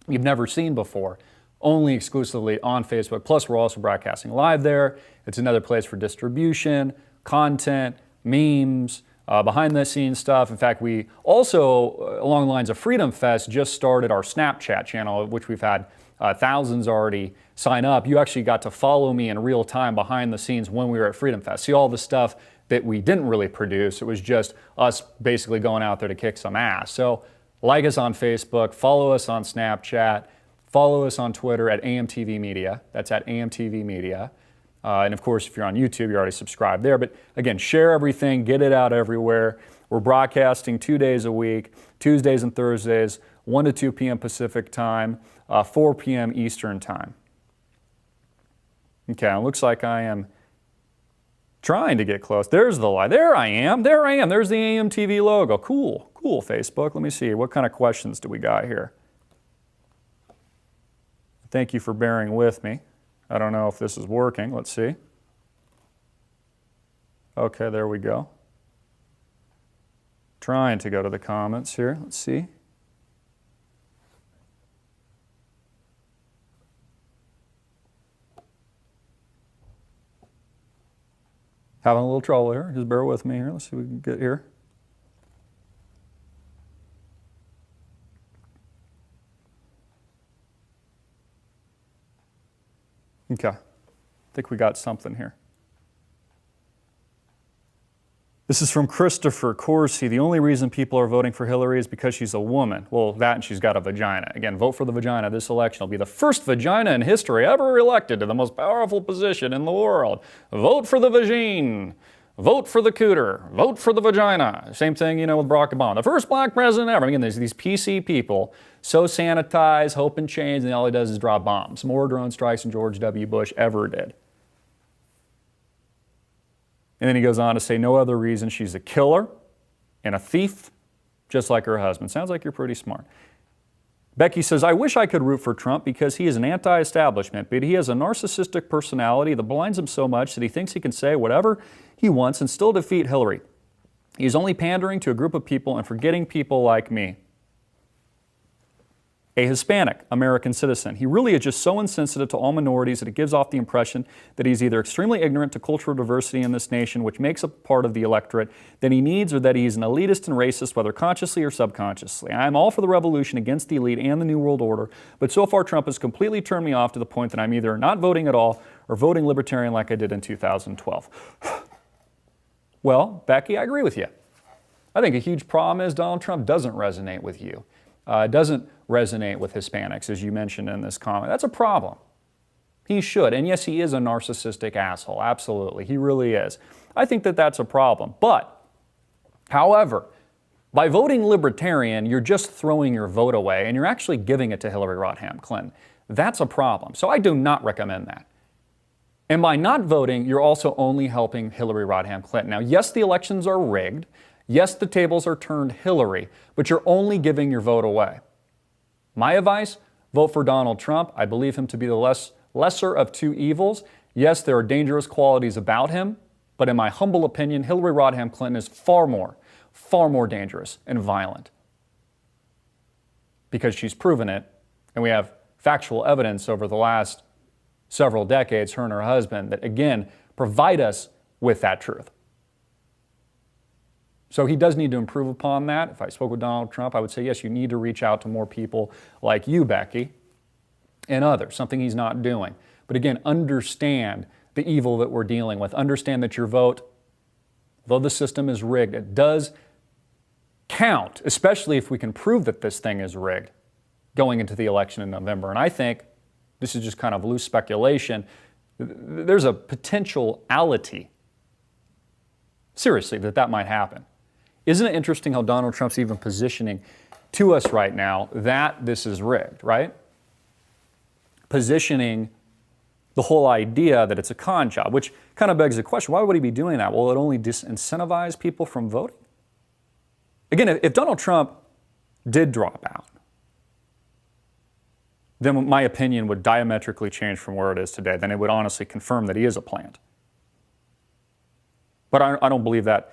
Speaker 2: you've never seen before, only exclusively on Facebook. Plus, we're also broadcasting live there. It's another place for distribution, content, memes, behind the scenes stuff. In fact, we also, along the lines of Freedom Fest, just started our Snapchat channel, which we've had thousands already sign up. You actually got to follow me in real time behind the scenes when we were at Freedom Fest. See all the stuff that we didn't really produce. It was just us basically going out there to kick some ass. So like us on Facebook, follow us on Snapchat, follow us on Twitter at AMTV Media. That's at AMTV Media. And of course, if you're on YouTube, you're already subscribed there. But again, share everything, get it out everywhere. We're broadcasting 2 days a week, Tuesdays and Thursdays, 1 to 2 p.m. Pacific time, 4 p.m. Eastern time. Okay, it looks like I am trying to get close. There's the light. There I am. There I am. There's the AMTV logo. Cool. Cool, Facebook. Let me see. What kind of questions do we got here? Thank you for bearing with me. I don't know if this is working. Let's see. Okay, there we go. Trying to go to the comments here. Let's see. Having a little trouble here. Just bear with me here. Let's see what we can get here. Okay. I think we got something here. This is from Christopher Corsi. The only reason people are voting for Hillary is because she's a woman. Well, that and she's got a vagina. Again, vote for the vagina. This election will be the first vagina in history ever elected to the most powerful position in the world. Vote for the vagine. Vote for the cooter. Vote for the vagina. Same thing, with Barack Obama. The first black president ever. Again, there's these PC people, so sanitized, hope and change, and all he does is drop bombs. More drone strikes than George W. Bush ever did. And then he goes on to say, no other reason she's a killer and a thief, just like her husband. Sounds like you're pretty smart. Becky says, I wish I could root for Trump because he is an anti-establishment, but he has a narcissistic personality that blinds him so much that he thinks he can say whatever he wants and still defeat Hillary. He's only pandering to a group of people and forgetting people like me. A Hispanic American citizen. He really is just so insensitive to all minorities that it gives off the impression that he's either extremely ignorant to cultural diversity in this nation, which makes up part of the electorate, that he needs, or that he's an elitist and racist, whether consciously or subconsciously. I'm all for the revolution against the elite and the New World Order, but so far Trump has completely turned me off to the point that I'm either not voting at all or voting libertarian like I did in 2012. Well, Becky, I agree with you. I think a huge problem is Donald Trump doesn't resonate with you. Doesn't resonate with Hispanics, as you mentioned in this comment. That's a problem. He should. And yes, he is a narcissistic asshole. Absolutely. He really is. I think that that's a problem. But, however, by voting libertarian, you're just throwing your vote away and you're actually giving it to Hillary Rodham Clinton. That's a problem. So I do not recommend that. And by not voting, you're also only helping Hillary Rodham Clinton. Now, yes, the elections are rigged. Yes, the tables are turned Hillary, but you're only giving your vote away. My advice, vote for Donald Trump. I believe him to be the lesser of two evils. Yes, there are dangerous qualities about him, but in my humble opinion, Hillary Rodham Clinton is far more dangerous and violent because she's proven it, and we have factual evidence over the last several decades, her and her husband, that again, provide us with that truth. So he does need to improve upon that. If I spoke with Donald Trump, I would say, yes, you need to reach out to more people like you, Becky, and others, something he's not doing. But again, understand the evil that we're dealing with. Understand that your vote, though the system is rigged, it does count, especially if we can prove that this thing is rigged going into the election in November. And I think, this is just kind of loose speculation, there's a potentiality, seriously, that might happen. Isn't it interesting how Donald Trump's even positioning to us right now that this is rigged, right? Positioning the whole idea that it's a con job, which kind of begs the question, why would he be doing that? Will it only disincentivize people from voting? Again, if Donald Trump did drop out, then my opinion would diametrically change from where it is today. Then it would honestly confirm that he is a plant. But I don't believe that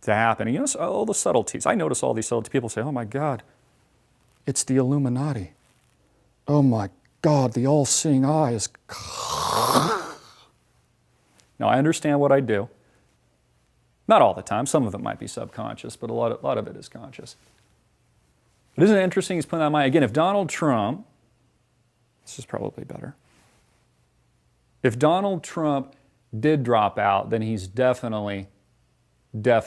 Speaker 2: to happen. And you know, all the subtleties. I notice all these subtleties. People say, oh my God, it's the Illuminati. Oh my God, the all-seeing eye is... Now, I understand what I do. Not all the time. Some of it might be subconscious, but a lot of it is conscious. But isn't it interesting he's putting that in mind? Again, if Donald Trump... This is probably better. If Donald Trump did drop out, then he's definitely a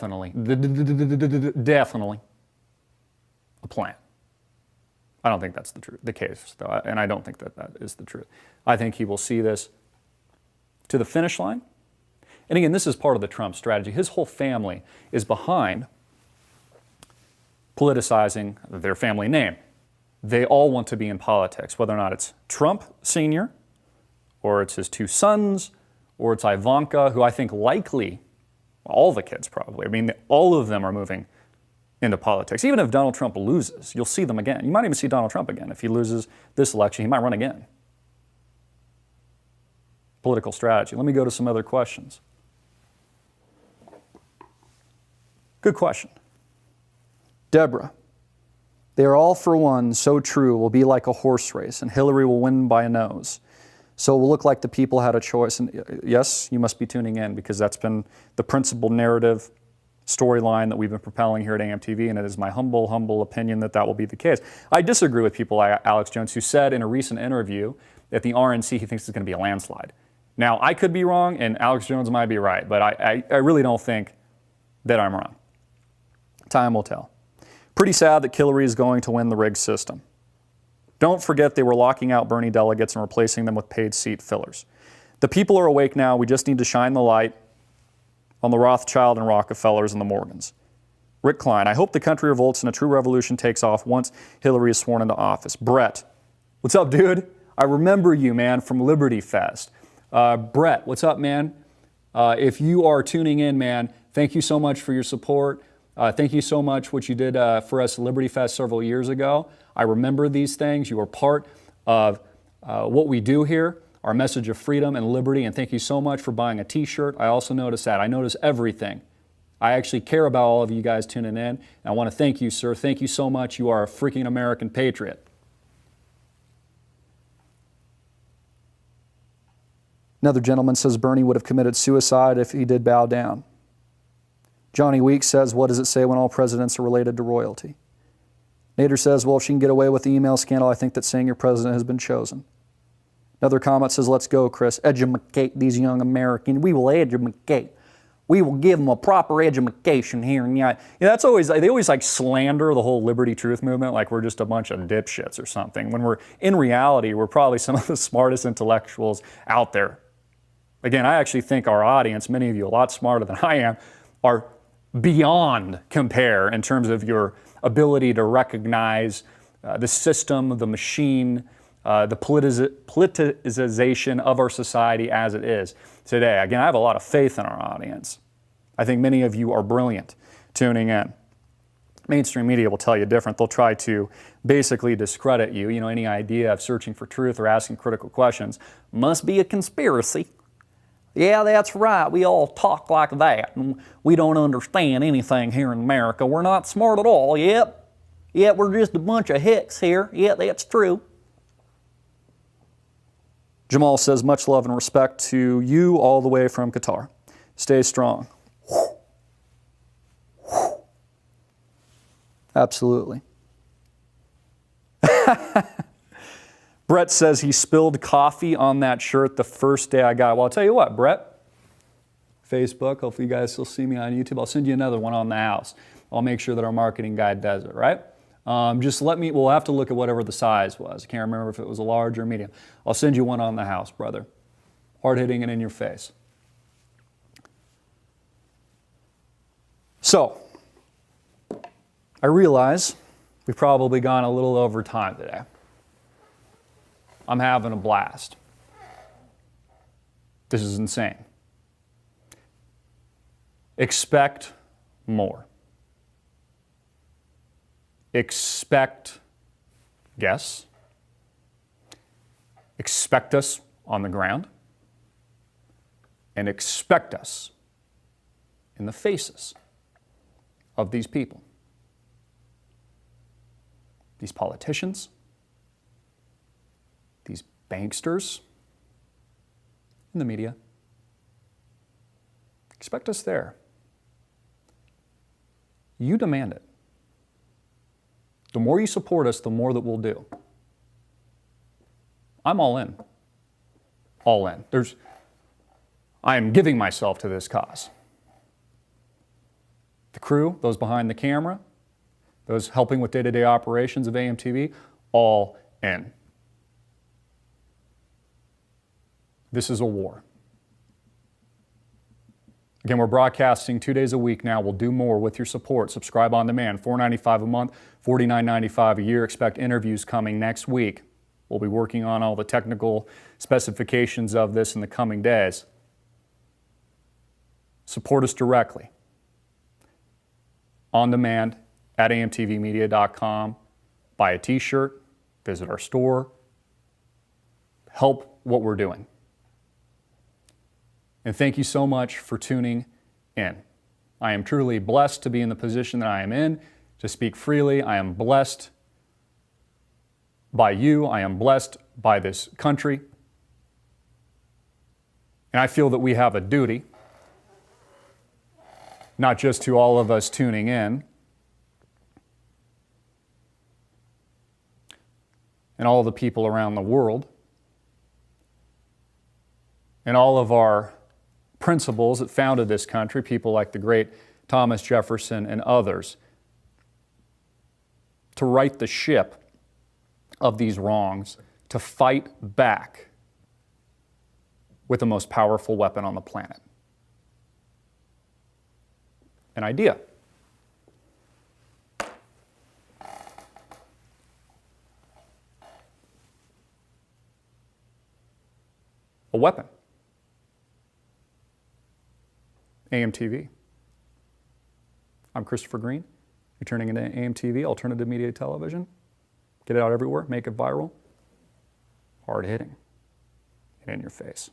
Speaker 2: plant. I don't think that's the case, though, and I don't think that is the truth. I think he will see this to the finish line. And again, this is part of the Trump strategy. His whole family is behind politicizing their family name. They all want to be in politics, whether or not it's Trump Sr., or it's his two sons, or it's Ivanka, who I think likely, all the kids probably, I mean, all of them are moving into politics. Even if Donald Trump loses, you'll see them again. You might even see Donald Trump again. If he loses this election, he might run again. Political strategy. Let me go to some other questions. Good question. Deborah. They are all for one so true, will be like a horse race, and Hillary will win by a nose. So it will look like the people had a choice. And yes, you must be tuning in because that's been the principal narrative storyline that we've been propelling here at AMTV, and it is my humble opinion that will be the case. I disagree with people like Alex Jones, who said in a recent interview that the RNC he thinks is going to be a landslide. Now, I could be wrong, and Alex Jones might be right, but I really don't think that I'm wrong. Time will tell. Pretty sad that Hillary is going to win the rigged system. Don't forget they were locking out Bernie delegates and replacing them with paid seat fillers. The people are awake now. We just need to shine the light on the Rothschild and Rockefellers and the Morgans. Rick Klein, I hope the country revolts and a true revolution takes off once Hillary is sworn into office. Brett, what's up, dude? I remember you, man, from Liberty Fest. Brett, what's up, man? If you are tuning in, man, thank you so much for your support. Thank you so much what you did for us at Liberty Fest several years ago. I remember these things. You are part of what we do here, our message of freedom and liberty, and thank you so much for buying a t-shirt. I also notice that. I notice everything. I actually care about all of you guys tuning in, and I want to thank you, sir. Thank you so much. You are a freaking American patriot. Another gentleman says Bernie would have committed suicide if he did bow down. Johnny Weeks says, what does it say when all presidents are related to royalty? Nader says, well, if she can get away with the email scandal, I think that saying your president has been chosen. Another comment says, let's go, Chris. Educate these young Americans. We will educate. We will give them a proper education here. And that's always, they always like slander the whole liberty truth movement like we're just a bunch of dipshits or something. When we're, in reality, we're probably some of the smartest intellectuals out there. Again, I actually think our audience, many of you a lot smarter than I am, are beyond compare in terms of your ability to recognize the system, the machine, the politicization of our society as it is today. Again, I have a lot of faith in our audience. I think many of you are brilliant tuning in. Mainstream media will tell you different. They'll try to basically discredit you. You know, any idea of searching for truth or asking critical questions must be a conspiracy. Yeah, that's right. We all talk like that. And we don't understand anything here in America. We're not smart at all. Yep. Yep, we're just a bunch of hicks here. Yep, that's true. Jamal says, much love and respect to you all the way from Qatar. Stay strong. Absolutely. Brett says he spilled coffee on that shirt the first day I got it. Well, I'll tell you what, Brett, Facebook, hopefully you guys still see me on YouTube. I'll send you another one on the house. I'll make sure that our marketing guy does it, right? Just let me, we'll have to look at whatever the size was. I can't remember if it was a large or medium. I'll send you one on the house, brother. Hard hitting and in your face. So, I realize we've probably gone a little over time today. I'm having a blast. This is insane. Expect more. Expect guests. Expect us on the ground. And expect us in the faces of these people. These politicians, these banksters in the media. Expect us there. You demand it. The more you support us, the more that we'll do. I'm all in. All in. I am giving myself to this cause. The crew, those behind the camera, those helping with day-to-day operations of AMTV, all in. This is a war. Again, we're broadcasting 2 days a week now. We'll do more with your support. Subscribe on demand, $4.95 a month, $49.95 a year. Expect interviews coming next week. We'll be working on all the technical specifications of this in the coming days. Support us directly. On demand at amtvmedia.com. Buy a t-shirt, visit our store, help what we're doing. And thank you so much for tuning in. I am truly blessed to be in the position that I am in, to speak freely. I am blessed by you. I am blessed by this country. And I feel that we have a duty, not just to all of us tuning in, and all the people around the world, and all of our principles that founded this country, people like the great Thomas Jefferson and others, to right the ship of these wrongs, to fight back with the most powerful weapon on the planet. An idea. A weapon. AMTV. I'm Christopher Green. You're turning into AMTV, Alternative Media Television. Get it out everywhere, make it viral. Hard hitting and in your face.